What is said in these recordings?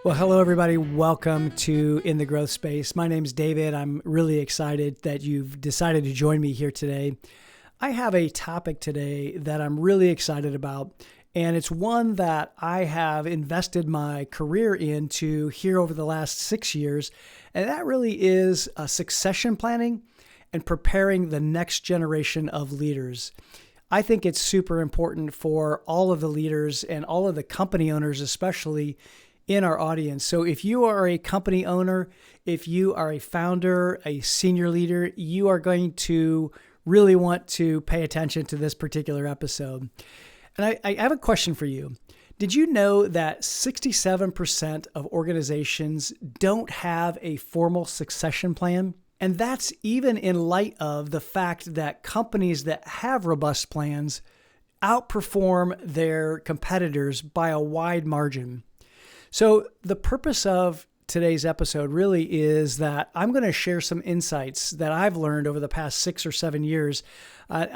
Well, hello, everybody. Welcome to In the Growth Space. My name is David. I'm really excited that you've decided to join me here today. I have a topic today that I'm really excited about, and it's one that I have invested my career into here over the last 6 years, and that really is succession planning and preparing the next generation of leaders. I think it's super important for all of the leaders and all of the company owners, especially in our audience. So if you are a company owner, if you are a founder, a senior leader, you are going to really want to pay attention to this particular episode. And I have a question for you. Did you know that 67% of organizations don't have a formal succession plan? And that's even in light of the fact that companies that have robust plans outperform their competitors by a wide margin. So the purpose of today's episode really is that I'm going to share some insights that I've learned over the past 6 or 7 years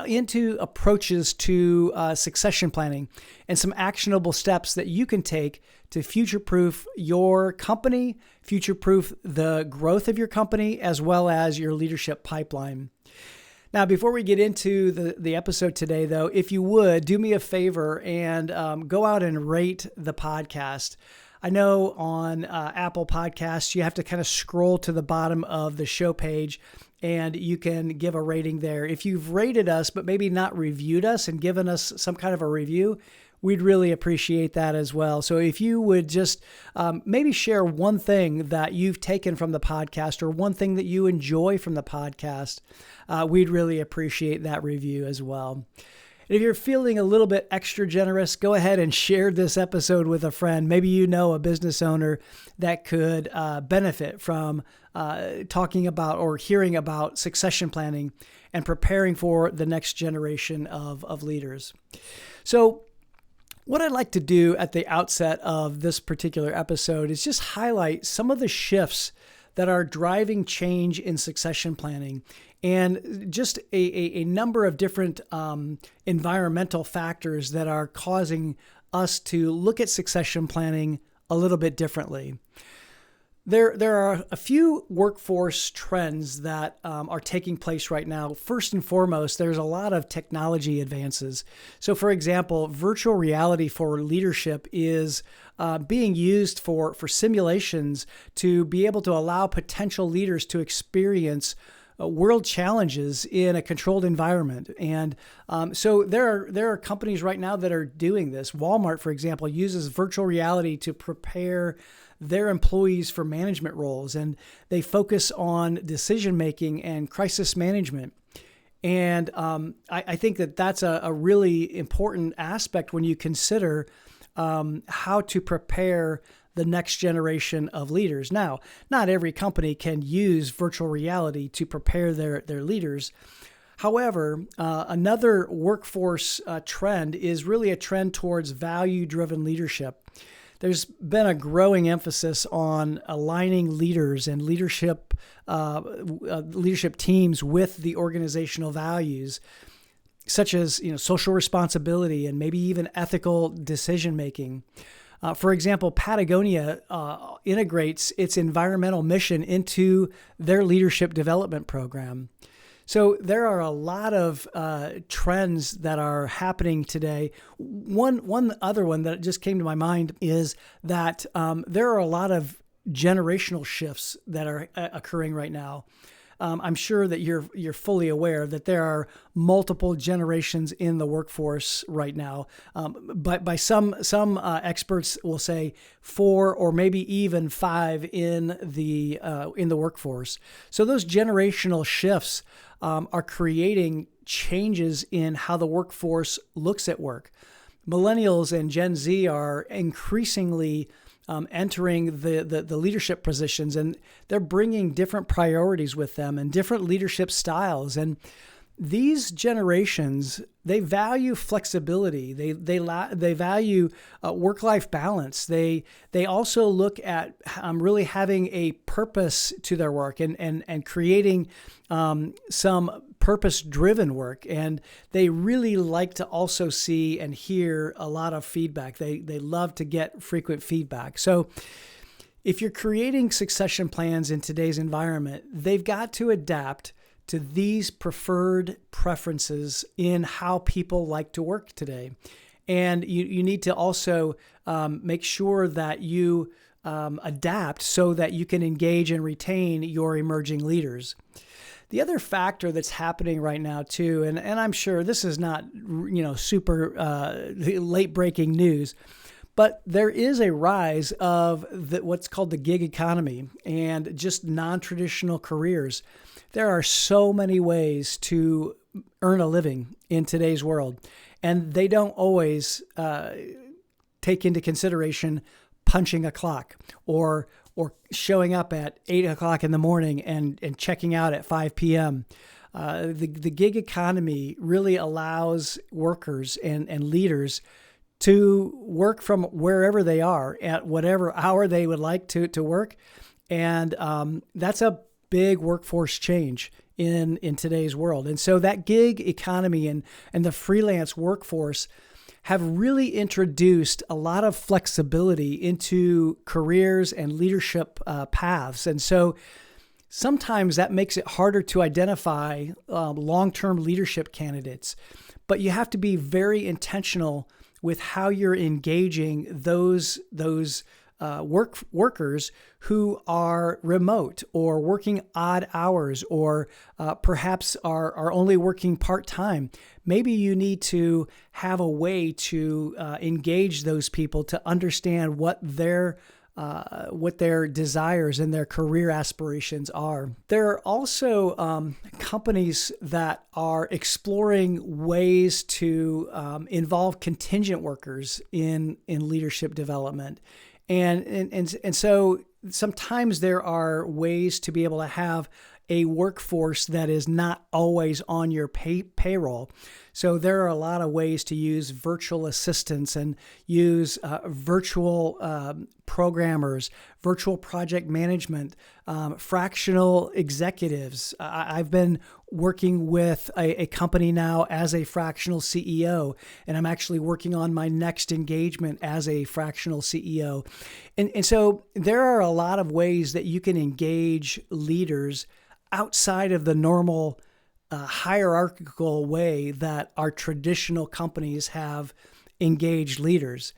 into approaches to succession planning and some actionable steps that you can take to future-proof your company, future-proof the growth of your company, as well as your leadership pipeline. Now, before we get into the episode today, though, if you would, do me a favor and go out and rate the podcast. I know on Apple Podcasts, you have to kind of scroll to the bottom of the show page and you can give a rating there. If you've rated us, but maybe not reviewed us and given us some kind of a review, we'd really appreciate that as well. So if you would just maybe share one thing that you've taken from the podcast or one thing that you enjoy from the podcast, we'd really appreciate that review as well. If you're feeling a little bit extra generous, go ahead and share this episode with a friend. Maybe you know a business owner that could benefit from talking about or hearing about succession planning and preparing for the next generation of leaders. So what I'd like to do at the outset of this particular episode is just highlight some of the shifts that are driving change in succession planning and just a number of different environmental factors that are causing us to look at succession planning a little bit differently. There are a few workforce trends that are taking place right now. First and foremost, there's a lot of technology advances. So for example, virtual reality for leadership is being used for simulations to be able to allow potential leaders to experience world challenges in a controlled environment. And so there are companies right now that are doing this. Walmart, for example, uses virtual reality to prepare their employees for management roles, and they focus on decision-making and crisis management. And I think that that's a really important aspect when you consider how to prepare the next generation of leaders. Now, not every company can use virtual reality to prepare their leaders. However, another workforce trend is really a trend towards value-driven leadership. There's been a growing emphasis on aligning leaders and leadership teams with the organizational values, such as social responsibility and maybe even ethical decision making. For example, Patagonia integrates its environmental mission into their leadership development program. So there are a lot of trends that are happening today. One other one that just came to my mind is that there are a lot of generational shifts that are occurring right now. I'm sure that you're fully aware that there are multiple generations in the workforce right now. But by some experts will say 4 or maybe even 5 in the workforce. So those generational shifts are creating changes in how the workforce looks at work. Millennials and Gen Z are increasingly entering the leadership positions, and they're bringing different priorities with them and different leadership styles. And these generations, they value flexibility. They value work-life balance. They also look at really having a purpose to their work and creating some purpose-driven work. And they really like to also see and hear a lot of feedback. They love to get frequent feedback. So if you're creating succession plans in today's environment, they've got to adapt to these preferred preferences in how people like to work today. And you need to also make sure that you adapt so that you can engage and retain your emerging leaders. The other factor that's happening right now too, and I'm sure this is not super late breaking news, but there is a rise of what's called the gig economy and just non-traditional careers. There are so many ways to earn a living in today's world, and they don't always take into consideration punching a clock or showing up at 8 o'clock in the morning and checking out at 5 p.m. The gig economy really allows workers and leaders to work from wherever they are at whatever hour they would like to work. And that's a big workforce change in today's world. And so that gig economy and the freelance workforce have really introduced a lot of flexibility into careers and leadership paths. And so sometimes that makes it harder to identify long-term leadership candidates. But you have to be very intentional with how you're engaging those workers who are remote or working odd hours or perhaps are only working part-time. Maybe you need to have a way to engage those people to understand what their desires and their career aspirations are. There are also companies that are exploring ways to involve contingent workers in leadership development. And so sometimes there are ways to be able to have a workforce that is not always on your payroll. So there are a lot of ways to use virtual assistants and use virtual programmers, virtual project management, fractional executives. I've been working with a company now as a fractional CEO, and I'm actually working on my next engagement as a fractional CEO. And so there are a lot of ways that you can engage leaders outside of the normal hierarchical way that our traditional companies have engaged leaders.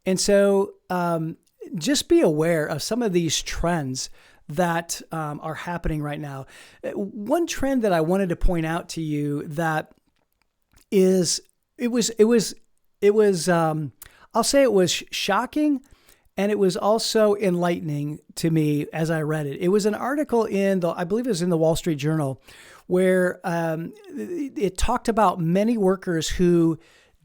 And so just be aware of some of these trends that are happening right now. One trend that I wanted to point out to you that is, I'll say it was shocking, and it was also enlightening to me as I read it. It was an article I believe it was in the Wall Street Journal, where it talked about many workers who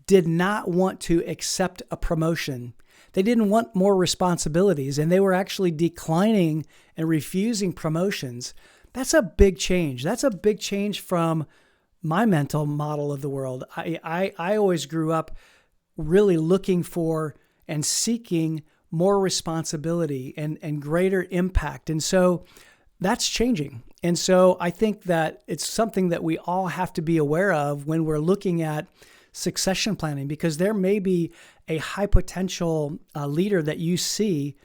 did not want to accept a promotion. They didn't want more responsibilities, and they were actually declining and refusing promotions. That's a big change. That's a big change from my mental model of the world. I always grew up really looking for and seeking more responsibility and greater impact. And so that's changing. And so I think that it's something that we all have to be aware of when we're looking at succession planning, because there may be a high potential leader that you see.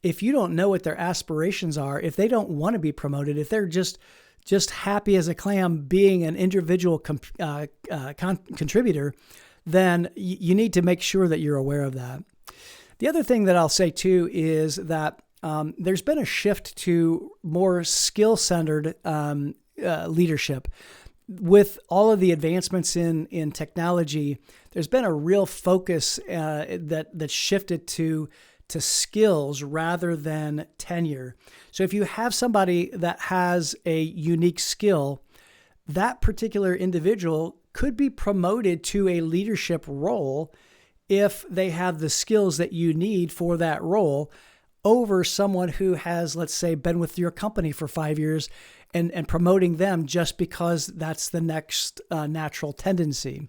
If you don't know what their aspirations are, if they don't want to be promoted, if they're just happy as a clam being an individual contributor, then you need to make sure that you're aware of that. The other thing that I'll say too is that there's been a shift to more skill-centered leadership. With all of the advancements in technology, there's been a real focus that shifted to skills rather than tenure. So if you have somebody that has a unique skill, that particular individual could be promoted to a leadership role if they have the skills that you need for that role over someone who has, let's say, been with your company for 5 years and promoting them just because that's the next natural tendency.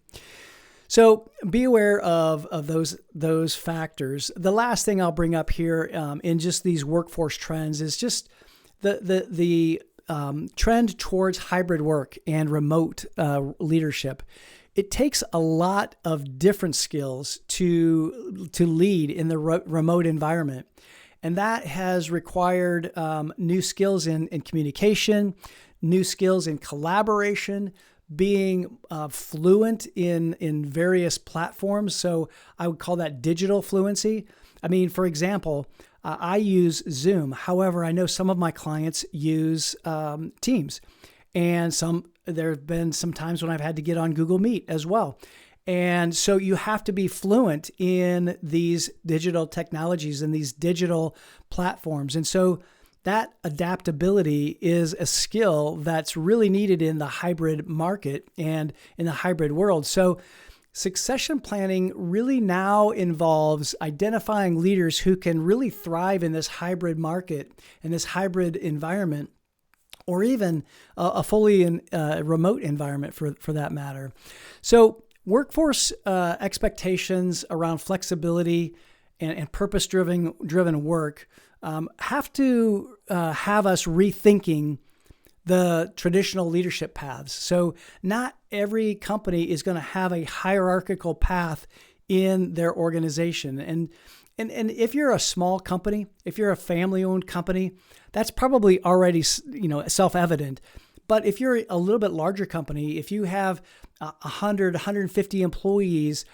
So be aware of those factors. The last thing I'll bring up here in just these workforce trends is just the trend towards hybrid work and remote leadership. It takes a lot of different skills to lead in the remote environment. And that has required new skills in communication, new skills in collaboration, being fluent in various platforms. So I would call that digital fluency. I mean, for example, I use Zoom. However, I know some of my clients use Teams, and there have been some times when I've had to get on Google Meet as well. And so you have to be fluent in these digital technologies and these digital platforms. And so that adaptability is a skill that's really needed in the hybrid market and in the hybrid world. So succession planning really now involves identifying leaders who can really thrive in this hybrid market and this hybrid environment, or even a fully remote environment for that matter. So workforce expectations around flexibility and purpose-driven work have to have us rethinking the traditional leadership paths. So not every company is going to have a hierarchical path in their organization. And if you're a small company, if you're a family-owned company, that's probably already, self-evident. But if you're a little bit larger company, if you have 100, 150 employees,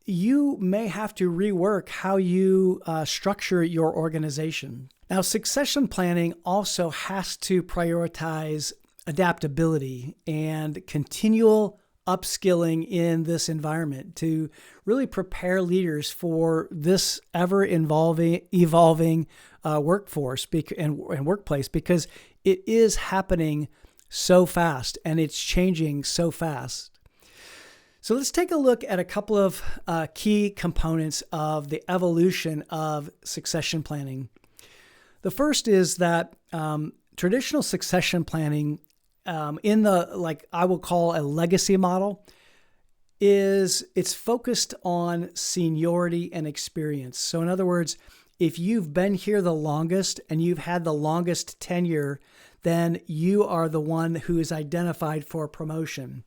you may have to rework how you structure your organization. Now, succession planning also has to prioritize adaptability and continual upskilling in this environment to really prepare leaders for this evolving workforce and workplace, because it is happening so fast and it's changing so fast. So let's take a look at a couple of key components of the evolution of succession planning. The first is that traditional succession planning in the, I will call a legacy model, it's focused on seniority and experience. So in other words, if you've been here the longest and you've had the longest tenure, then you are the one who is identified for promotion.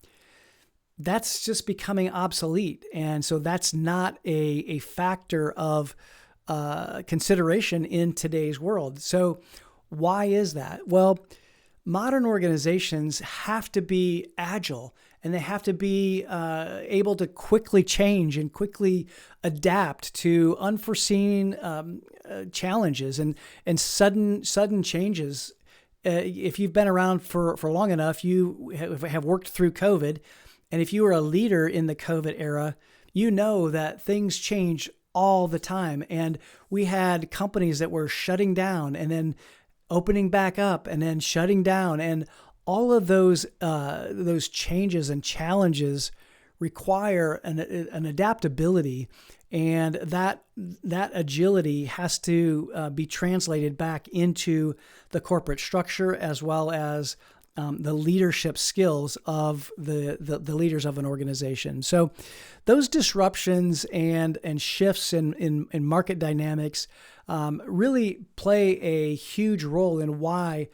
That's just becoming obsolete. And so that's not a factor of consideration in today's world. So why is that? Well, modern organizations have to be agile, and they have to be able to quickly change and quickly adapt to unforeseen challenges and sudden changes. If you've been around for long enough, you have worked through COVID. And if you were a leader in the COVID era, you know that things change all the time. And we had companies that were shutting down and then opening back up and then shutting down. And all of those changes and challenges require an adaptability. And that agility has to be translated back into the corporate structure, as well as the leadership skills of the leaders of an organization. So those disruptions and shifts in market dynamics really play a huge role in why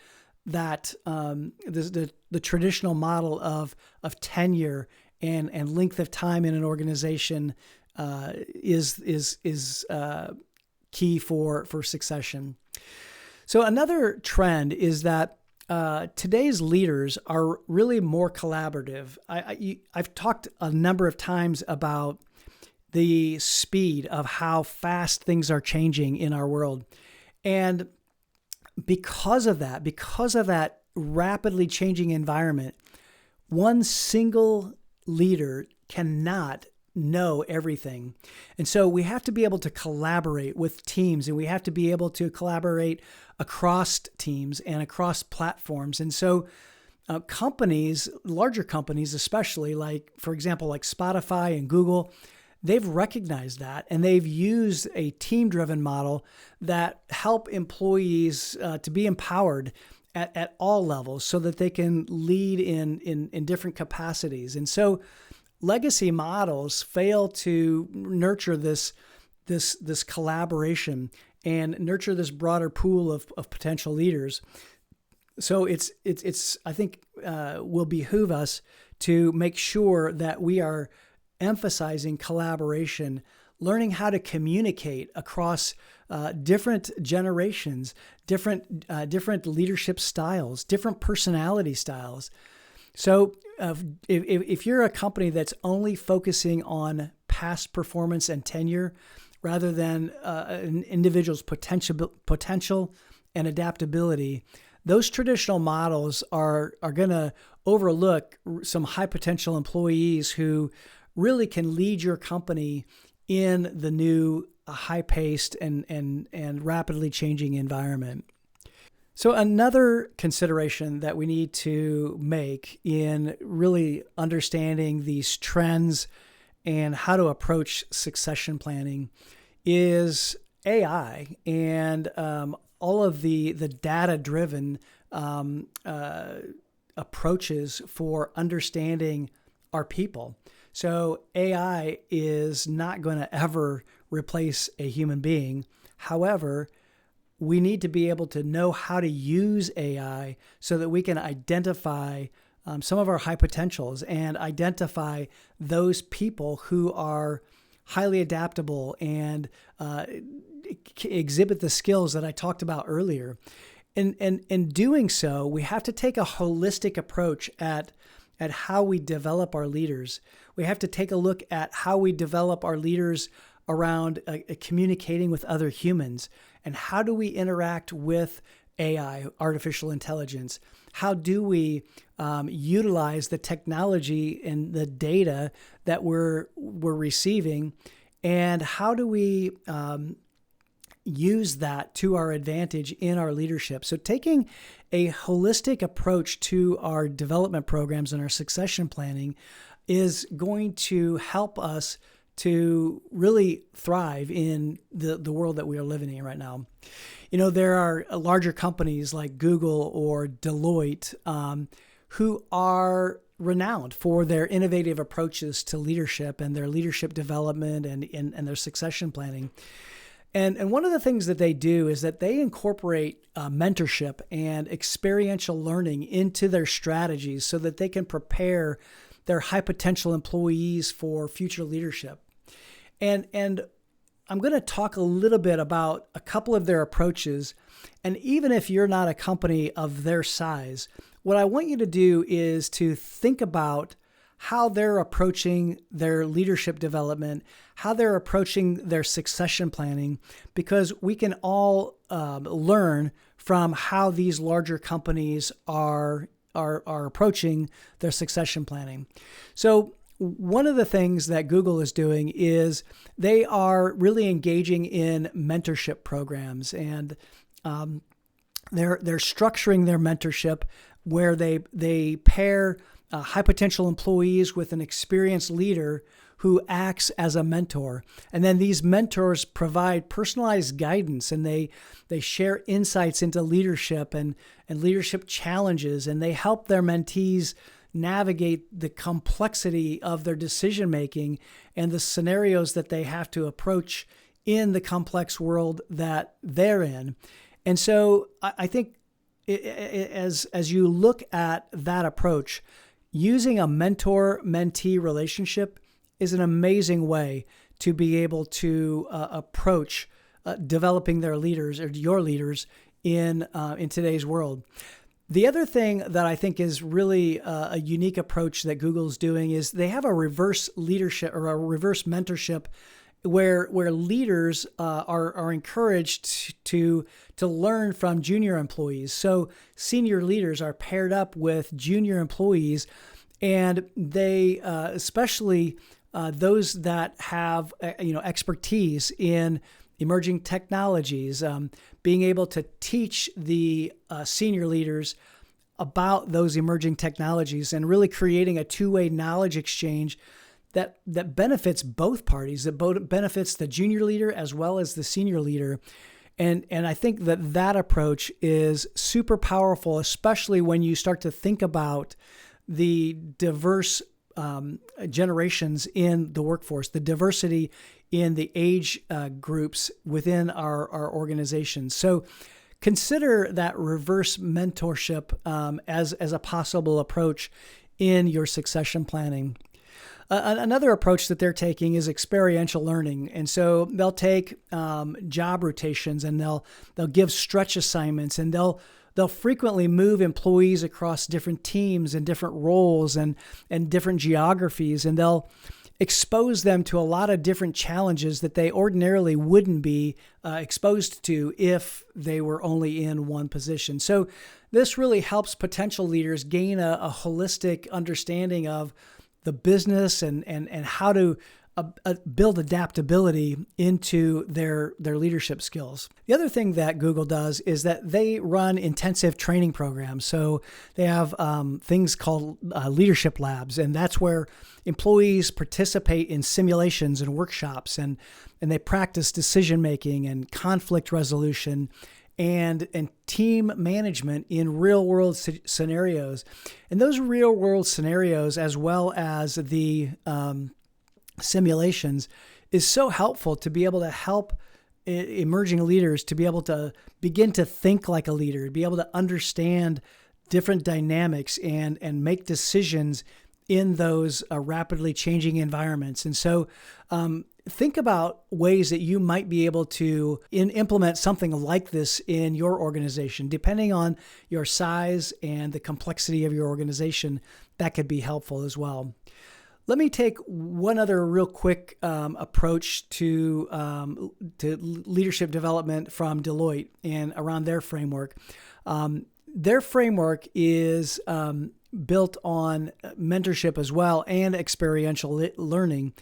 that the traditional model of tenure and length of time in an organization is key for succession. So another trend is that today's leaders are really more collaborative. I've talked a number of times about the speed of how fast things are changing in our world. And because of that rapidly changing environment, one single leader cannot know everything. And so we have to be able to collaborate with teams, and we have to be able to collaborate across teams and across platforms. And so companies, larger companies especially, like, for example, like Spotify and Google, they've recognized that, and they've used a team-driven model that help employees to be empowered at all levels so that they can lead in different capacities. And so legacy models fail to nurture this collaboration and nurture this broader pool of potential leaders. So it's I think will behoove us to make sure that we are emphasizing collaboration, learning how to communicate across different generations, different leadership styles, different personality styles. So if you're a company that's only focusing on past performance and tenure rather than an individual's potential and adaptability, those traditional models are going to overlook some high potential employees who really can lead your company in the new high-paced and rapidly changing environment. So another consideration that we need to make in really understanding these trends and how to approach succession planning is AI and all of the data-driven approaches for understanding our people. So AI is not going to ever replace a human being. However, we need to be able to know how to use AI so that we can identify some of our high potentials and identify those people who are highly adaptable and exhibit the skills that I talked about earlier. And in doing so, we have to take a holistic approach at how we develop our leaders. We have to take a look at how we develop our leaders around communicating with other humans, and how do we interact with AI, artificial intelligence? How do we utilize the technology and the data that we're receiving, and how do we use that to our advantage in our leadership? So taking a holistic approach to our development programs and our succession planning is going to help us to really thrive in the world that we are living in right now. You know, there are larger companies like Google or Deloitte who are renowned for their innovative approaches to leadership and their leadership development and their succession planning. And one of the things that they do is that they incorporate mentorship and experiential learning into their strategies so that they can prepare their high potential employees for future leadership. And I'm going to talk a little bit about a couple of their approaches. And even if you're not a company of their size, what I want you to do is to think about how they're approaching their leadership development, how they're approaching their succession planning, because we can all learn from how these larger companies are approaching their succession planning. So one of the things that Google is doing is they are really engaging in mentorship programs, and they're structuring their mentorship where they pair high potential employees with an experienced leader who acts as a mentor. And then these mentors provide personalized guidance, and they share insights into leadership and leadership challenges, and they help their mentees navigate the complexity of their decision making and the scenarios that they have to approach in the complex world that they're in. And so I think as you look at that approach, using a mentor-mentee relationship is an amazing way to be able to approach developing their leaders or your leaders in today's world. The other thing that I think is really a unique approach that Google's doing is they have a reverse leadership or a reverse mentorship where leaders are encouraged to learn from junior employees. So senior leaders are paired up with junior employees, and they especially those that have expertise in emerging technologies, being able to teach the senior leaders about those emerging technologies and really creating a two-way knowledge exchange that benefits both parties, that both benefits the junior leader as well as the senior leader. And I think that approach is super powerful, especially when you start to think about the diverse generations in the workforce, the diversity in the age groups within our organizations. So consider that reverse mentorship as a possible approach in your succession planning. Another approach that they're taking is experiential learning, and so they'll take job rotations, and they'll give stretch assignments, and they'll frequently move employees across different teams and different roles and different geographies, and they'll expose them to a lot of different challenges that they ordinarily wouldn't be exposed to if they were only in one position. So this really helps potential leaders gain a holistic understanding of the business and how to build adaptability into their leadership skills. The other thing that Google does is that they run intensive training programs. So they have things called leadership labs, and that's where employees participate in simulations and workshops, and they practice decision making and conflict resolution and team management in real world scenarios. And those real world scenarios, as well as the simulations, is so helpful to be able to help emerging leaders to be able to begin to think like a leader, be able to understand different dynamics and make decisions in those rapidly changing environments. And so think about ways that you might be able to implement something like this in your organization. Depending on your size and the complexity of your organization, that could be helpful as well. Let me take one other real quick approach to leadership development from Deloitte and around their framework. Their framework is built on mentorship as well and experiential learning.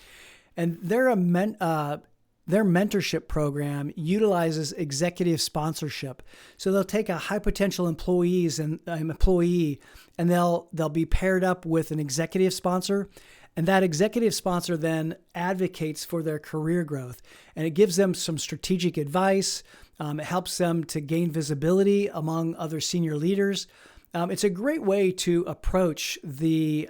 And their mentorship program utilizes executive sponsorship. So they'll take a high potential employee and they'll be paired up with an executive sponsor. And that executive sponsor then advocates for their career growth. And it gives them some strategic advice. It helps them to gain visibility among other senior leaders. It's a great way to approach the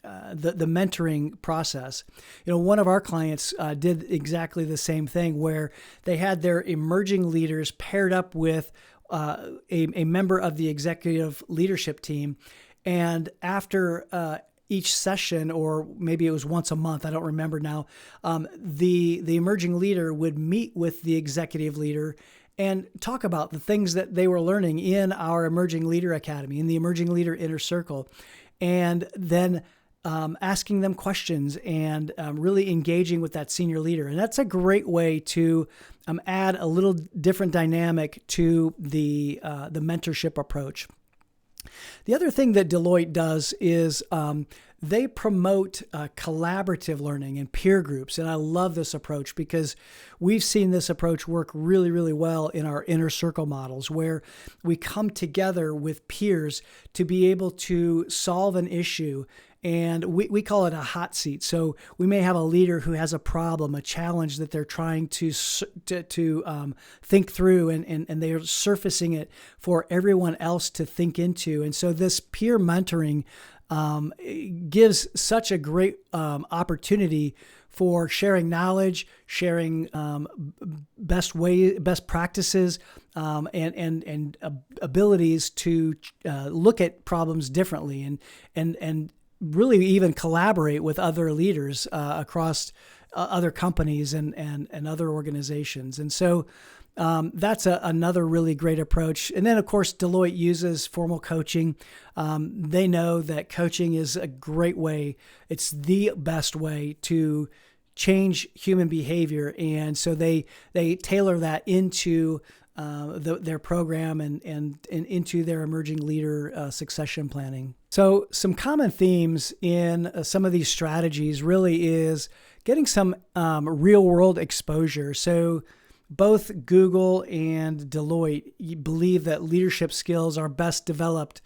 mentoring process. You know, one of our clients did exactly the same thing, where they had their emerging leaders paired up with a member of the executive leadership team, and after each session, or maybe it was once a month, I don't remember now, the emerging leader would meet with the executive leader and talk about the things that they were learning in our Emerging Leader Academy, in the Emerging Leader Inner Circle, and then asking them questions and really engaging with that senior leader. And that's a great way to add a little different dynamic to the mentorship approach. The other thing that Deloitte does is they promote collaborative learning and peer groups. And I love this approach because we've seen this approach work really, really well in our inner circle models, where we come together with peers to be able to solve an issue. And we call it a hot seat. So we may have a leader who has a problem, a challenge that they're trying to think through, and they're surfacing it for everyone else to think into. And so this peer mentoring gives such a great opportunity for sharing knowledge, sharing best practices, and abilities to look at problems differently and really even collaborate with other leaders across other companies and other organizations. And so that's another really great approach. And then, of course, Deloitte uses formal coaching. They know that coaching is a great way. It's the best way to change human behavior. And so they tailor that into their program and into their emerging leader succession planning. So some common themes in some of these strategies really is getting some real world exposure. So both Google and Deloitte believe that leadership skills are best developed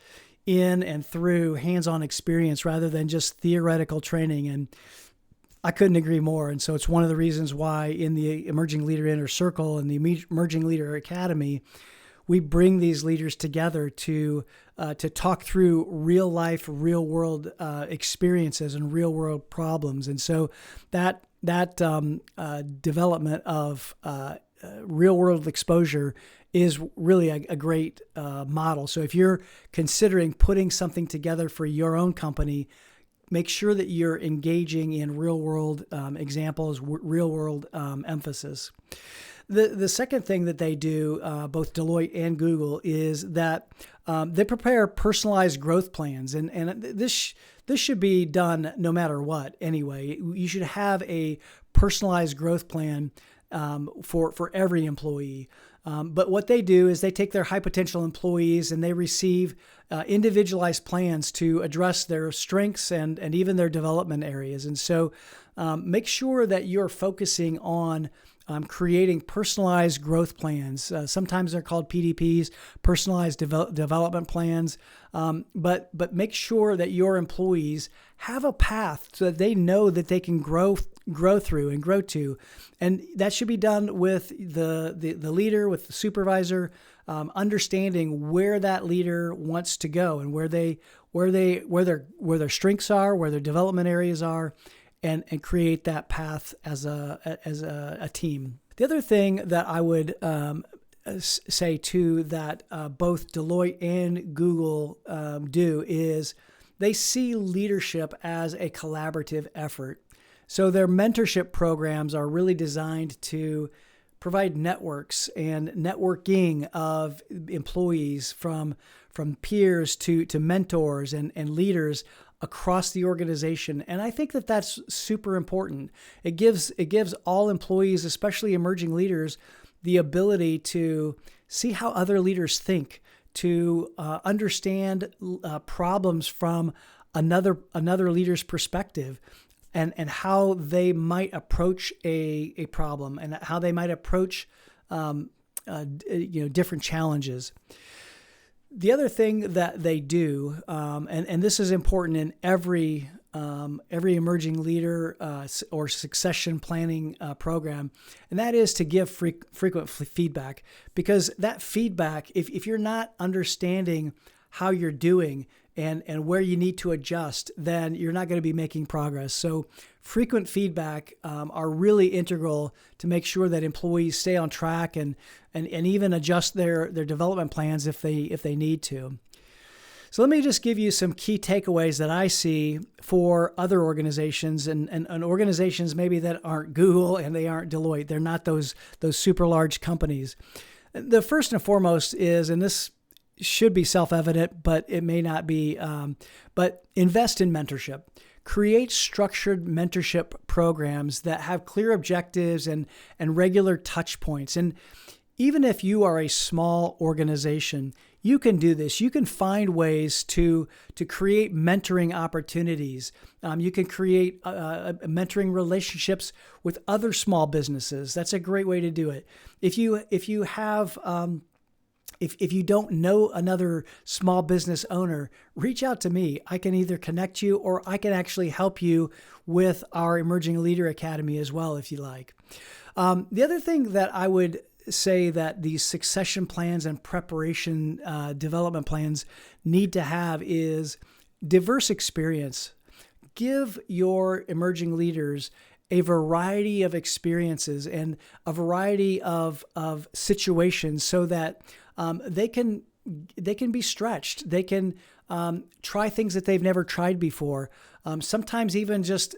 in and through hands-on experience rather than just theoretical training. And I couldn't agree more. And so it's one of the reasons why in the Emerging Leader Inner Circle and the Emerging Leader Academy, we bring these leaders together to talk through real life, real world experiences and real world problems. And so that development of real world exposure is really a great model. So if you're considering putting something together for your own company, make sure that you're engaging in real world examples, real world emphasis. The second thing that they do, both Deloitte and Google, is that they prepare personalized growth plans, and this should be done no matter what. Anyway, you should have a personalized growth plan for every employee. But what they do is they take their high potential employees and they receive individualized plans to address their strengths and even their development areas. And so make sure that you're focusing on creating personalized growth plans. Sometimes they're called PDPs, personalized development plans. But make sure that your employees have a path so that they know that they can grow through and grow to. And that should be done with the leader, with the supervisor, understanding where that leader wants to go and where their strengths are, where their development areas are, and create that path as a team. The other thing that I would say too that both Deloitte and Google do is they see leadership as a collaborative effort. So their mentorship programs are really designed to provide networks and networking of employees from peers to mentors and leaders across the organization. And I think that that's super important. It gives all employees, especially emerging leaders, the ability to see how other leaders think, to understand problems from another leader's perspective, and how they might approach a problem and how they might approach different challenges. The other thing that they do, and this is important in every emerging leader or succession planning program, and that is to give frequent feedback. Because that feedback, if you're not understanding how you're doing and where you need to adjust, then you're not going to be making progress. So frequent feedback are really integral to make sure that employees stay on track and even adjust their development plans if they need to. So let me just give you some key takeaways that I see for other organizations and organizations maybe that aren't Google and they aren't Deloitte. They're not those super large companies. The first and foremost is, and this should be self-evident, but it may not be, but invest in mentorship. Create structured mentorship programs that have clear objectives and regular touch points. And even if you are a small organization, you can do this. You can find ways to create mentoring opportunities. You can create mentoring relationships with other small businesses. That's a great way to do it. If you have If you don't know another small business owner, reach out to me. I can either connect you or I can actually help you with our Emerging Leader Academy as well, if you like. The other thing that I would say that these succession plans and preparation development plans need to have is diverse experience. Give your emerging leaders a variety of experiences and a variety of situations so that they can be stretched. They can try things that they've never tried before. Sometimes even just,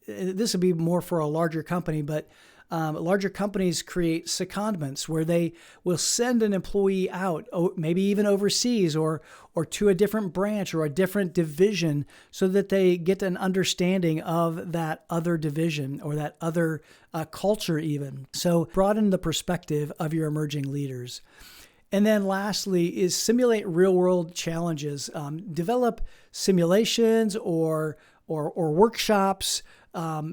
this would be more for a larger company, but larger companies create secondments where they will send an employee out, maybe even overseas or to a different branch or a different division so that they get an understanding of that other division or that other culture even. So broaden the perspective of your emerging leaders. And then lastly is simulate real-world challenges. Develop simulations or workshops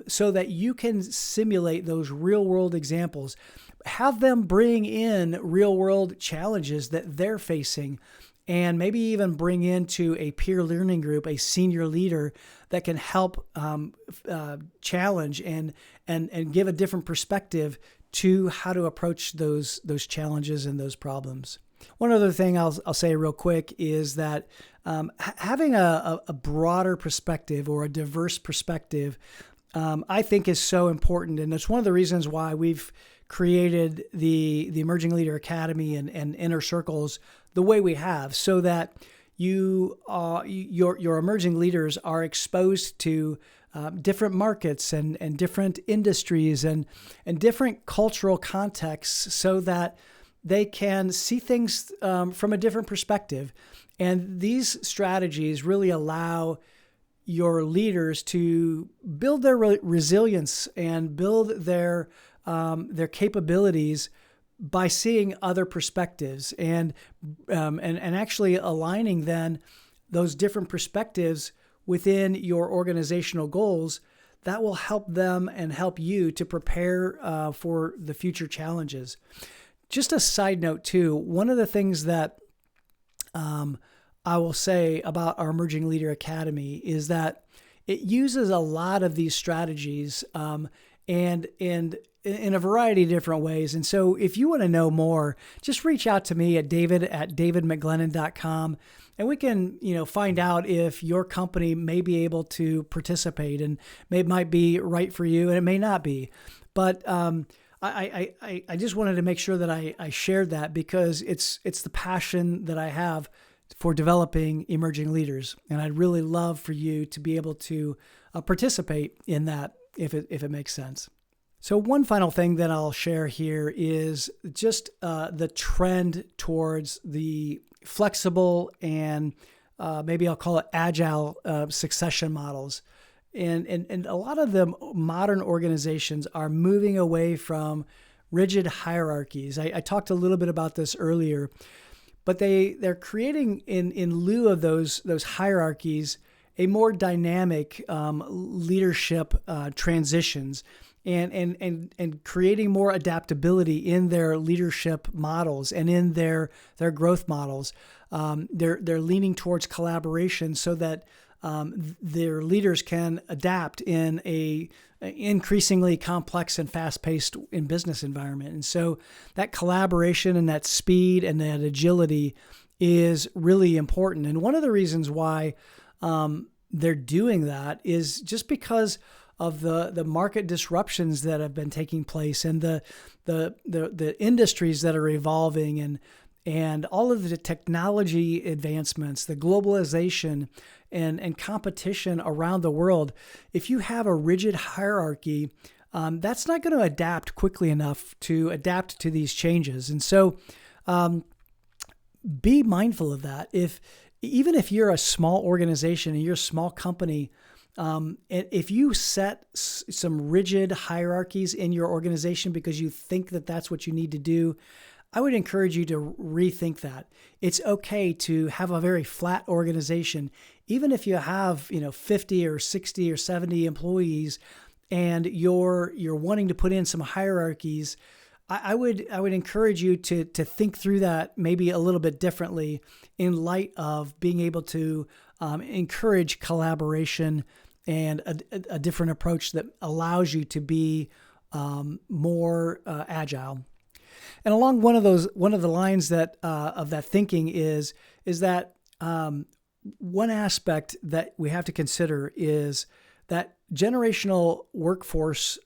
so that you can simulate those real-world examples. Have them bring in real-world challenges that they're facing, and maybe even bring into a peer learning group a senior leader that can help challenge and give a different perspective to how to approach those challenges and those problems. One other thing I'll say real quick is that having a broader perspective or a diverse perspective, I think is so important. And it's one of the reasons why we've created the Emerging Leader Academy and Inner Circles the way we have, so that your emerging leaders are exposed to different markets and different industries and different cultural contexts, so that they can see things from a different perspective. And these strategies really allow your leaders to build their resilience and build their capabilities by seeing other perspectives and actually aligning then those different perspectives within your organizational goals. That will help them and help you to prepare for the future challenges. Just a side note too, one of the things that I will say about our Emerging Leader Academy is that it uses a lot of these strategies and in a variety of different ways. And so if you want to know more, just reach out to me at david@davidmcglennon.com, and we can, find out if your company may be able to participate, and it might be right for you and it may not be. But I just wanted to make sure that I shared that, because it's the passion that I have for developing emerging leaders. And I'd really love for you to be able to participate in that if it makes sense. So one final thing that I'll share here is just the trend towards the flexible and maybe I'll call it agile succession models. And a lot of the modern organizations are moving away from rigid hierarchies. I talked a little bit about this earlier, but they're creating in lieu of those hierarchies a more dynamic leadership transitions and creating more adaptability in their leadership models and in their growth models. They're leaning towards collaboration so that their leaders can adapt in a increasingly complex and fast-paced in business environment. And so that collaboration and that speed and that agility is really important. And one of the reasons why they're doing that is just because of the market disruptions that have been taking place and the industries that are evolving and all of the technology advancements, the globalization and competition around the world. If you have a rigid hierarchy, that's not going to adapt quickly enough to adapt to these changes. And so be mindful of that. Even if you're a small organization and you're a small company, if you set some rigid hierarchies in your organization because you think that that's what you need to do, I would encourage you to rethink that. It's okay to have a very flat organization, even if you have 50 or 60 or 70 employees, and you're wanting to put in some hierarchies. I would encourage you to think through that maybe a little bit differently in light of being able to encourage collaboration and a different approach that allows you to be more agile. And along one of the lines that of that thinking is that one aspect that we have to consider is that generational workforce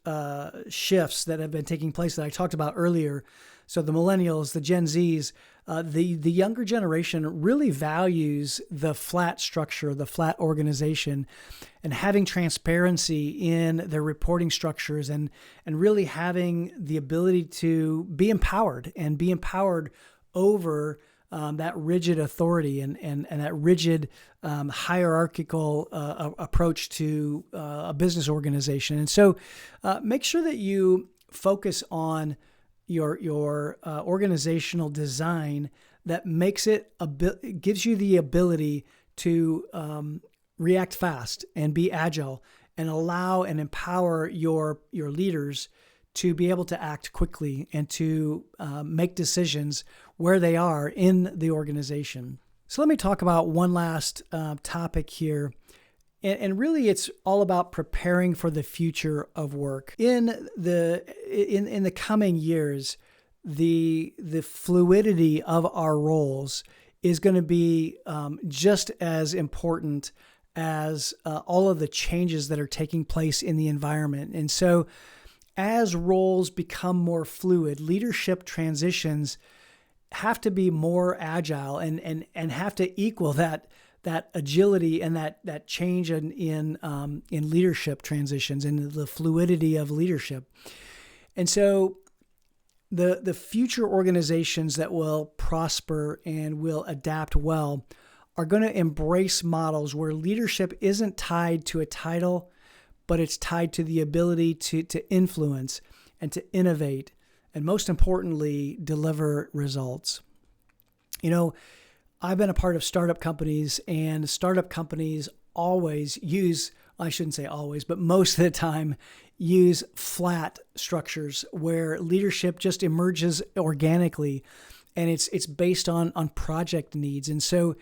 shifts that have been taking place that I talked about earlier. So the millennials, the Gen Zs, the younger generation really values the flat structure, the flat organization, and having transparency in their reporting structures and really having the ability to be empowered over that rigid authority and that rigid hierarchical approach to a business organization. And so make sure that you focus on your organizational design that makes gives you the ability to react fast and be agile and allow and empower your leaders to be able to act quickly and to make decisions where they are in the organization. So let me talk about one last topic here. And really, it's all about preparing for the future of work. In the coming years, the fluidity of our roles is going to be just as important as all of the changes that are taking place in the environment. And so as roles become more fluid, leadership transitions have to be more agile and have to equal that agility and that change in leadership transitions and the fluidity of leadership. And so the future organizations that will prosper and will adapt well are going to embrace models where leadership isn't tied to a title, but it's tied to the ability to influence and to innovate, and most importantly, deliver results. I've been a part of startup companies, and startup companies always use, I shouldn't say always, but most of the time use flat structures where leadership just emerges organically, and it's based on project needs. And so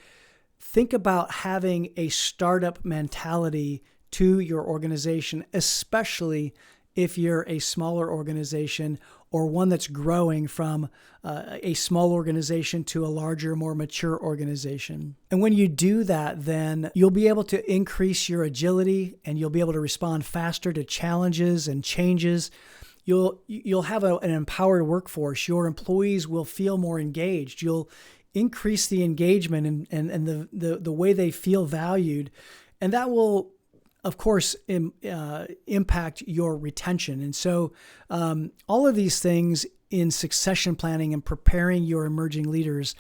think about having a startup mentality to your organization, especially if you're a smaller organization or one that's growing from a small organization to a larger, more mature organization. And when you do that, then you'll be able to increase your agility and you'll be able to respond faster to challenges and changes. You'll have an empowered workforce. Your employees will feel more engaged. You'll increase the engagement and the way they feel valued. And that will, of course, impact your retention. And so all of these things in succession planning and preparing your emerging leaders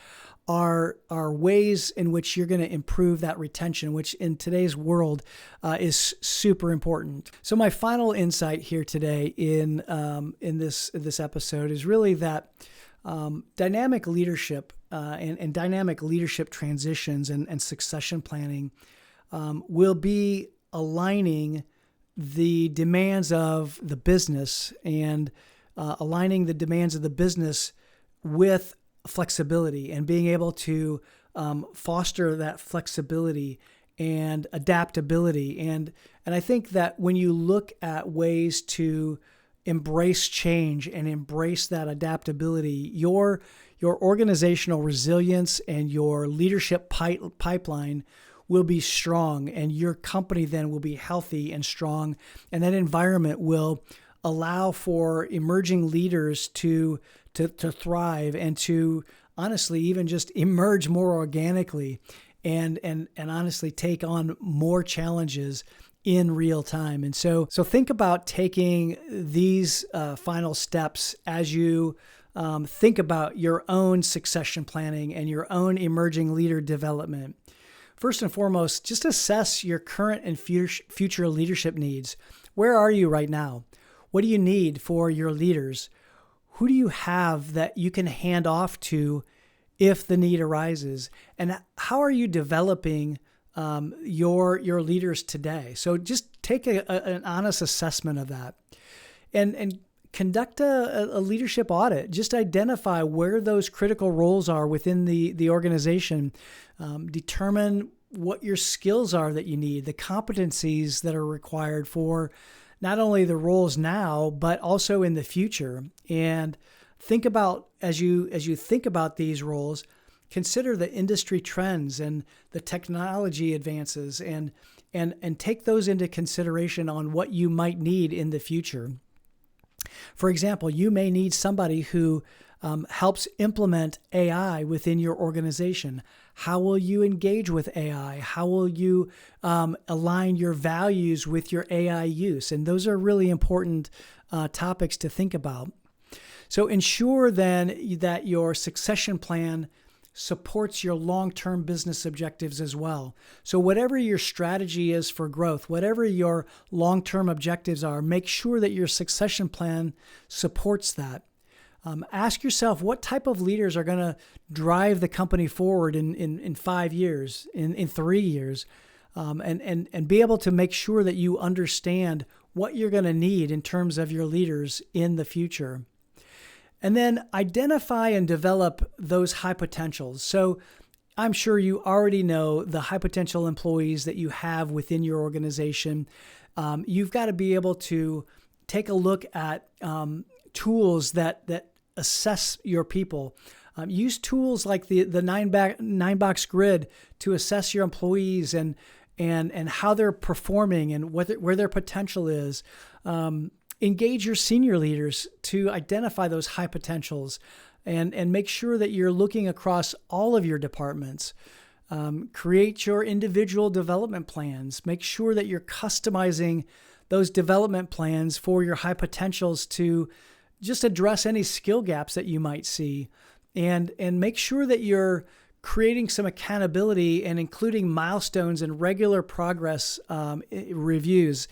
are ways in which you're going to improve that retention, which in today's world is super important. So my final insight here today in this episode is really that dynamic leadership and dynamic leadership transitions and succession planning will be aligning the demands of the business and aligning the demands of the business with flexibility and being able to foster that flexibility and adaptability. And I think that when you look at ways to embrace change and embrace that adaptability, your organizational resilience and your leadership pipeline will be strong, and your company then will be healthy and strong, and that environment will allow for emerging leaders to thrive and to honestly even just emerge more organically and honestly take on more challenges in real time. And so think about taking these final steps as you think about your own succession planning and your own emerging leader development. First and foremost, just assess your current and future leadership needs. Where are you right now? What do you need for your leaders? Who do you have that you can hand off to if the need arises? And how are you developing your leaders today? So just take an honest assessment of that and conduct a leadership audit. Just identify where those critical roles are within the organization. Determine what your skills are that you need, the competencies that are required for not only the roles now, but also in the future. And think about, as you think about these roles, consider the industry trends and the technology advances and take those into consideration on what you might need in the future. For example, you may need somebody who helps implement AI within your organization. How will you engage with AI? How will you align your values with your AI use? And those are really important topics to think about. So ensure then that your succession plan supports your long-term business objectives as well. So whatever your strategy is for growth, whatever your long-term objectives are, make sure that your succession plan supports that. Ask yourself, what type of leaders are going to drive the company forward in 5 years, in 3 years, and be able to make sure that you understand what you're going to need in terms of your leaders in the future. And then identify and develop those high potentials. So I'm sure you already know the high potential employees that you have within your organization. You've got to be able to take a look at tools that assess your people. Use tools like the 9-box grid to assess your employees and how they're performing and where their potential is. Engage your senior leaders to identify those high potentials. and make sure that you're looking across all of your departments. Create your individual development plans. Make sure that you're customizing those development plans for your high potentials to just address any skill gaps that you might see. And make sure that you're creating some accountability and including milestones and regular progress reviews.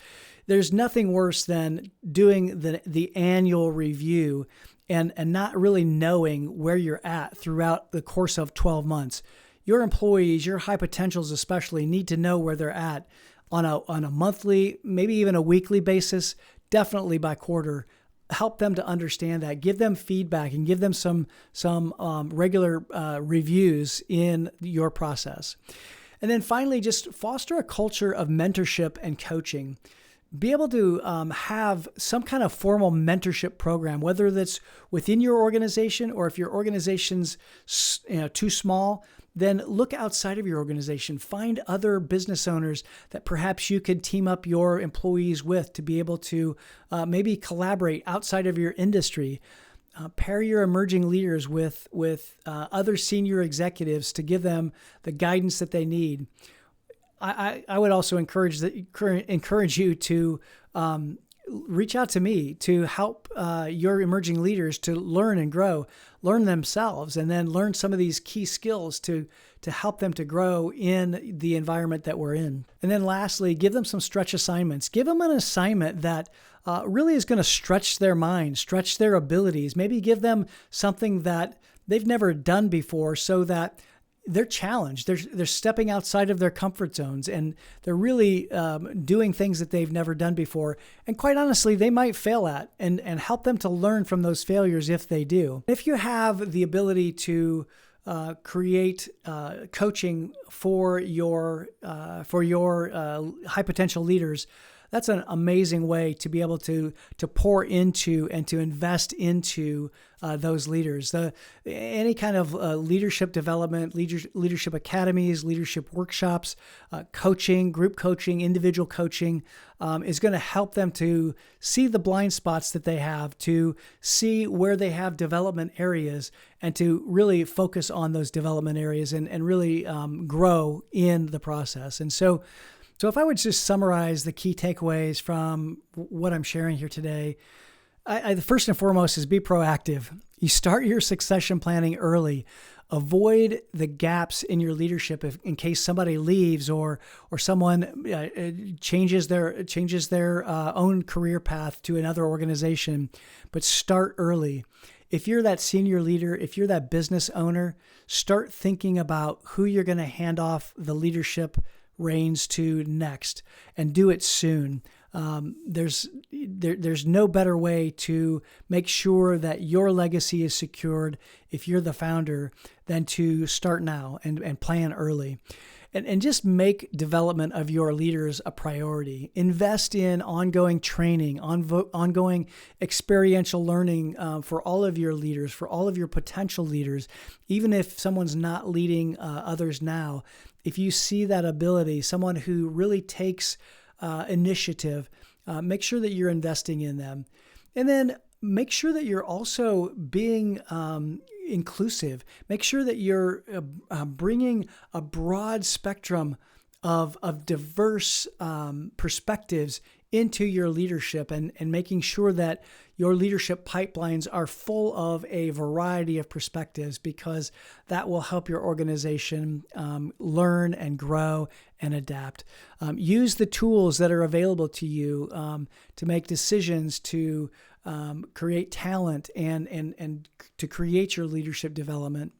There's nothing worse than doing the annual review and not really knowing where you're at throughout the course of 12 months. Your employees, your high potentials especially, need to know where they're at on a monthly, maybe even a weekly basis, definitely by quarter. Help them to understand that. Give them feedback and give them some regular reviews in your process. And then finally, just foster a culture of mentorship and coaching. Be able to have some kind of formal mentorship program, whether that's within your organization or if your organization's too small, then look outside of your organization. Find other business owners that perhaps you could team up your employees with to be able to maybe collaborate outside of your industry. Pair your emerging leaders with other senior executives to give them the guidance that they need. I would also encourage you to reach out to me to help your emerging leaders to learn and grow, learn themselves, and then learn some of these key skills to help them to grow in the environment that we're in. And then lastly, give them some stretch assignments. Give them an assignment that really is going to stretch their mind, stretch their abilities. Maybe give them something that they've never done before so that they're challenged. They're stepping outside of their comfort zones, and they're really doing things that they've never done before. And quite honestly, they might fail at, and help them to learn from those failures if they do. If you have the ability to create coaching for your high potential leaders, that's an amazing way to be able to pour into and to invest into those leaders. Any kind of leadership development, leadership academies, leadership workshops, coaching, group coaching, individual coaching is going to help them to see the blind spots that they have, to see where they have development areas, and to really focus on those development areas and really grow in the process. And so if I would just summarize the key takeaways from what I'm sharing here today, the first and foremost is be proactive. You start your succession planning early. Avoid the gaps in your leadership in case somebody leaves or someone changes their own career path to another organization. But start early. If you're that senior leader, if you're that business owner, start thinking about who you're going to hand off the leadership reins to next, and do it soon. There's no better way to make sure that your legacy is secured if you're the founder than to start now and plan early. And just make development of your leaders a priority. Invest in ongoing training, ongoing experiential learning for all of your leaders, for all of your potential leaders. Even if someone's not leading others now, if you see that ability, someone who really takes initiative, make sure that you're investing in them. And then make sure that you're also being inclusive. Make sure that you're bringing a broad spectrum of diverse perspectives into your leadership and making sure that your leadership pipelines are full of a variety of perspectives, because that will help your organization learn and grow and adapt. Use the tools that are available to you to make decisions, to create talent and to create your leadership development.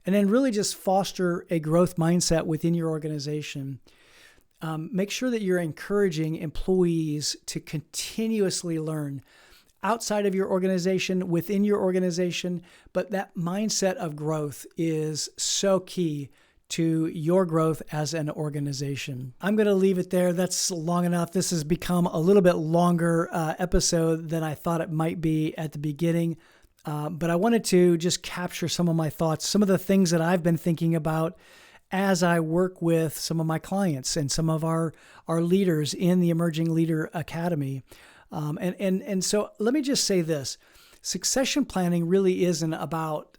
And then really just foster a growth mindset within your organization. Make sure that you're encouraging employees to continuously learn outside of your organization, within your organization, but that mindset of growth is so key to your growth as an organization. I'm going to leave it there. That's long enough. This has become a little bit longer episode than I thought it might be at the beginning, but I wanted to just capture some of my thoughts, some of the things that I've been thinking about as I work with some of my clients and some of our leaders in the Emerging Leader Academy. And so let me just say this. succession planning really isn't about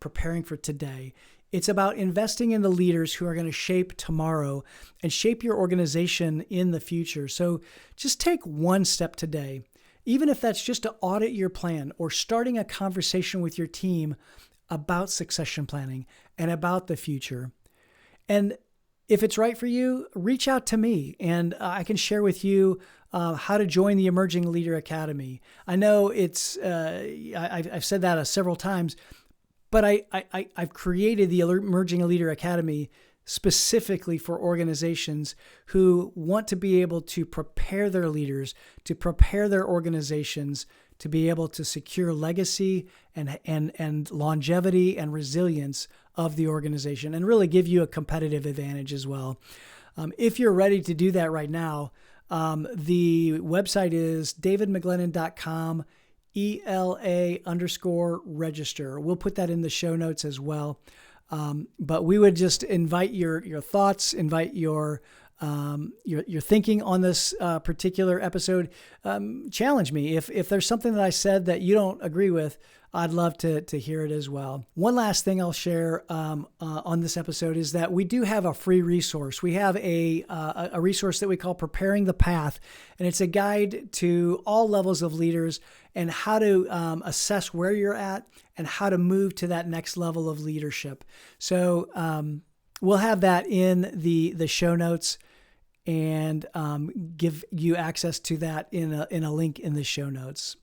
preparing for today. It's about investing in the leaders who are going to shape tomorrow and shape your organization in the future. So just take one step today, even if that's just to audit your plan or starting a conversation with your team about succession planning and about the future. And if it's right for you, reach out to me and I can share with you how to join the Emerging Leader Academy. I know I've said that several times, but I've created the Emerging Leader Academy specifically for organizations who want to be able to prepare their leaders, to prepare their organizations, to be able to secure legacy and longevity and resilience of the organization, and really give you a competitive advantage as well. If you're ready to do that right now, the website is davidmcglennon.com. ELA_register. We'll put that in the show notes as well. But we would just invite your thoughts, invite your thinking on this particular episode. Challenge me. If there's something that I said that you don't agree with, I'd love to hear it as well. One last thing I'll share on this episode is that we do have a free resource. We have a resource that we call Preparing the Path, and it's a guide to all levels of leaders and how to assess where you're at and how to move to that next level of leadership. So we'll have that in the show notes and give you access to that in a link in the show notes.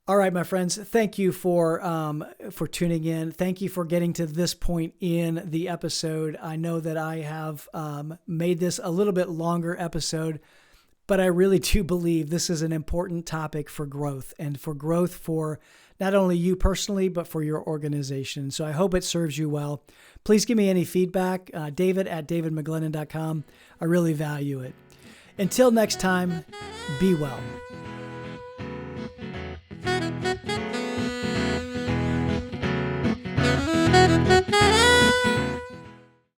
All right, my friends, thank you for tuning in. Thank you for getting to this point in the episode. I know that I have made this a little bit longer episode, but I really do believe this is an important topic for growth for not only you personally, but for your organization. So I hope it serves you well. Please give me any feedback, david@davidmcglennon.com. I really value it. Until next time, be well.